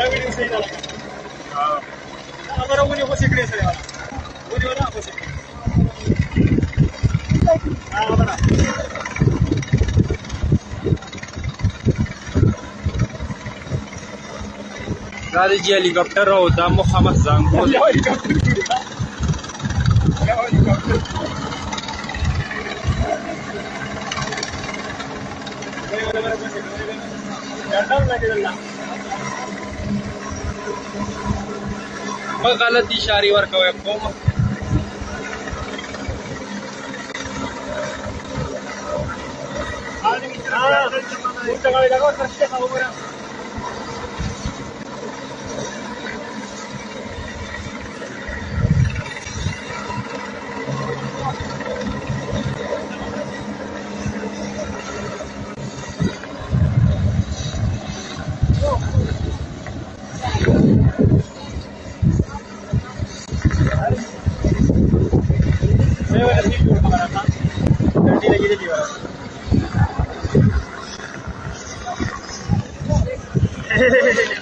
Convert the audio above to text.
वीडियो सही डाला हमारा ऊनी को सीखने से वाला ऊनी वाला को सीखने हां बड़ा गाड़ी जी हेलीकॉप्टर होता मुखमस जांगो ما غلط اشاره ورکوي کوم Hehehe